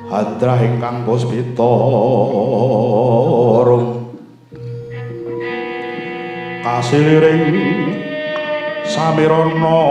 Hadrah ingkang puspita kasiliring samirana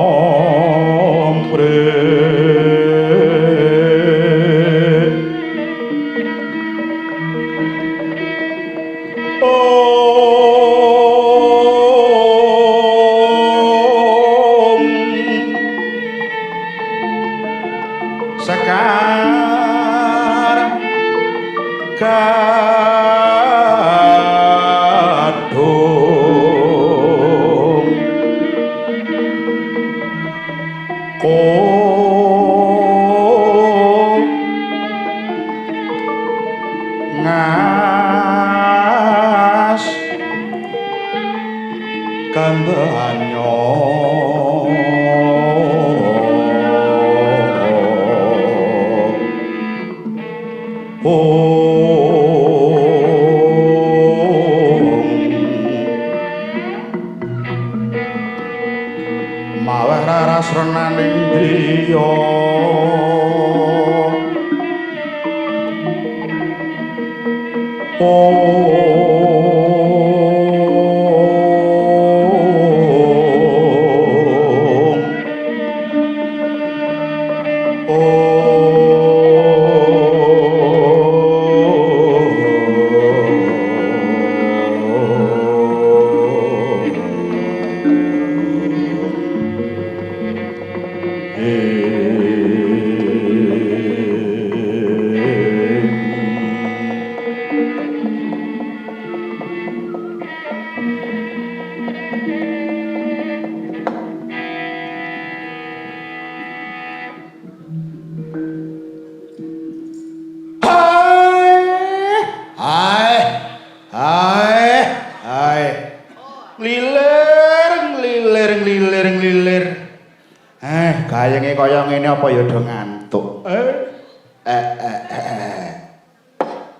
gayenge kaya ngene apa ya do ngantuk.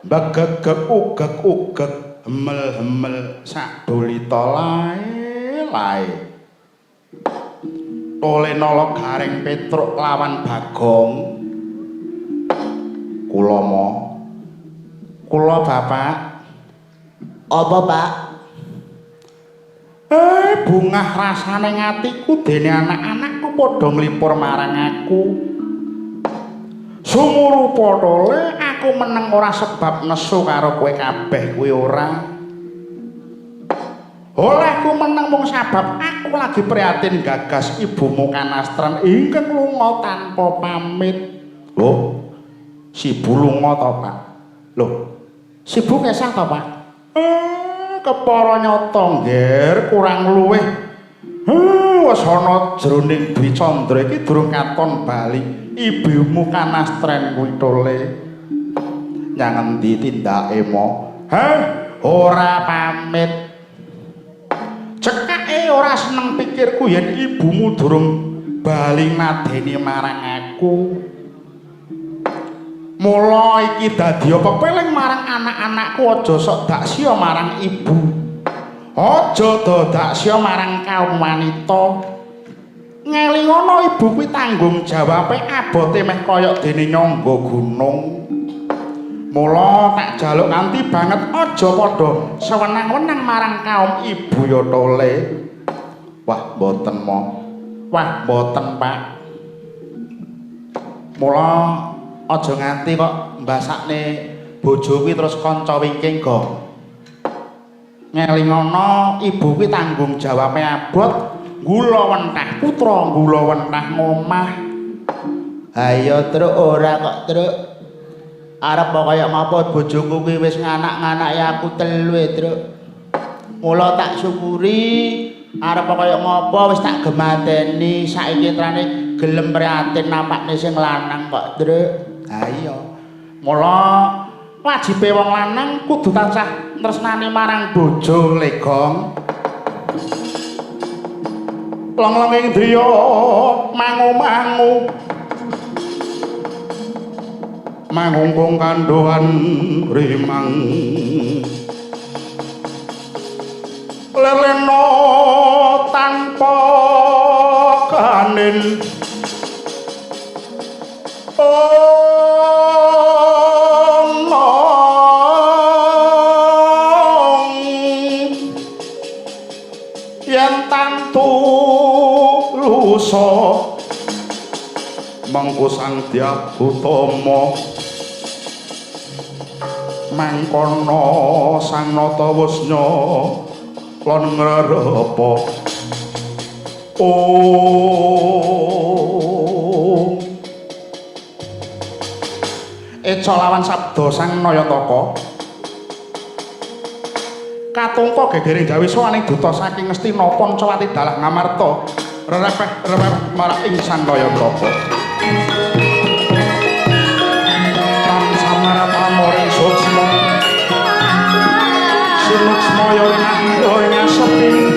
Begegek ugek hemel-hemel sak dolita lae. Tole nala garing Petruk lawan Bagong. Kula Bapak. Apa, Pak? Bungah rasane ngatiku dene anak-anakku padha nglipur marang aku. Sumurupa tole aku meneng ora sebab nesu karo kowe kabeh kuwi ora. Olehku meneng mung sebab aku lagi prihatin gagas ibumu kanastren ingkang lunga tanpa pamit. Lho, si Bu lunga to, Pak? Lho, si Bu kesah to, Pak? Kepara nyata ngger kurang luwih wis ana jroning Dwi Candra iki durung katon bali ibumu kanastren kuwi tole nyang endi tindake mo ora pamit cekake ora seneng pikirku yen ibumu durung bali nadeni marang aku. Mula iki dadi pepeling marang anak-anakku aja sok daksya marang ibu. Aja daksya marang kaum wanita. Ngelingono ibu kuwi tanggung jawabe abote meh kaya dene nyangga gunung. Mula tak jaluk nganti banget aja padha sewenang-wenang marang kaum ibu ya tole. Wah, mboten mo. Wah, mboten, Pak. Mula aja nganti kok mbasakne bojo kuwi terus kanca wingking go. Ngelingono ibu kuwi tanggung jawabe abot gula wentah putra gula wentah ngomah. Ayo truk ora kok truk. Arep kaya mapa bojoku kuwi wis nganak-nganake aku telu truk. Mula tak syukuri arep kaya ngapa wis tak gemateni saiki trane gelem prihatin nampakne sing lanang kok truk. Ha iya. Mula wajibe wong lanang kudu tansah tresnane marang bojo legong. Long-longing driya mangu-mangu. Mangungkung kandohan rimang. Leleno tanpa kanin. Oh mengko sang Dyah Utama mangkono sang Natawusnya lan ngrerepa Eca lawan sabda sang Nayataka katungka gegering gawe sawaning duta saking Ngastina Pancawati dalah ngamarta rerepeh marang ing sang Nayataka lan samarata moring suksma sinuksma yo sepi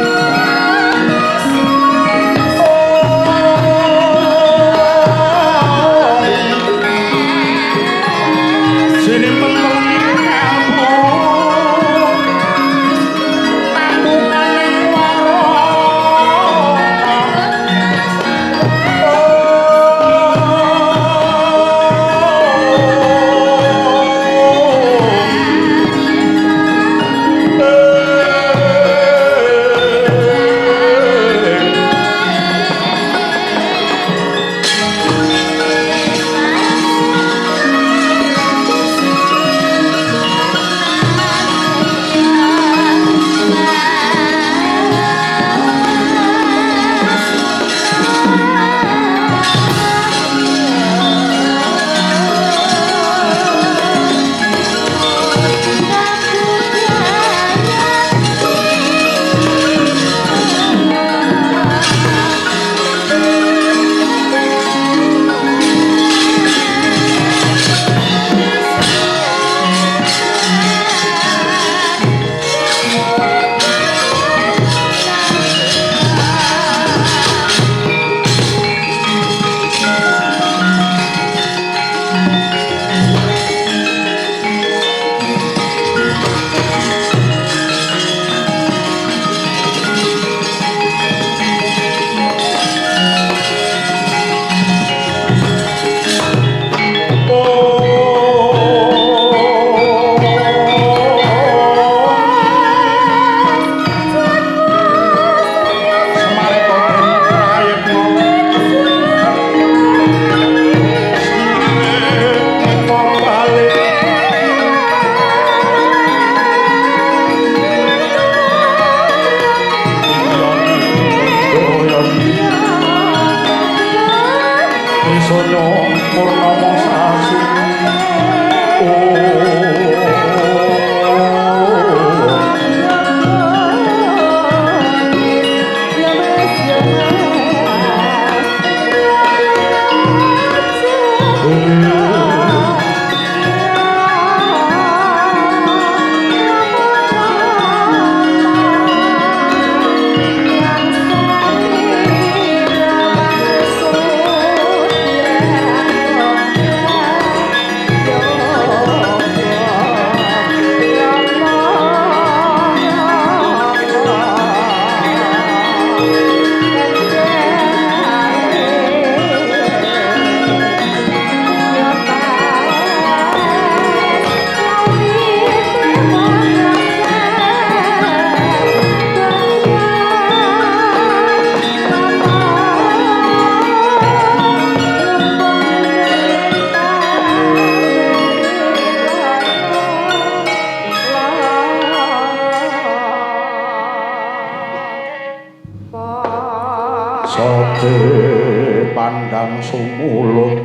pandang sumulut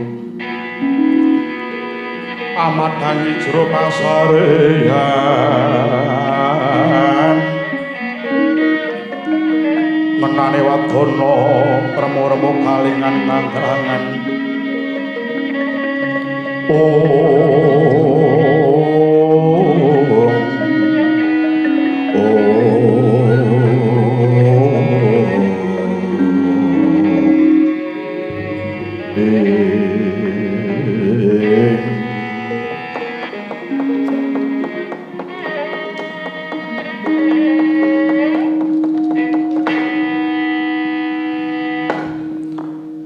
amadangi jero pasareyan menane wadana remo-remo kalingan kandhangan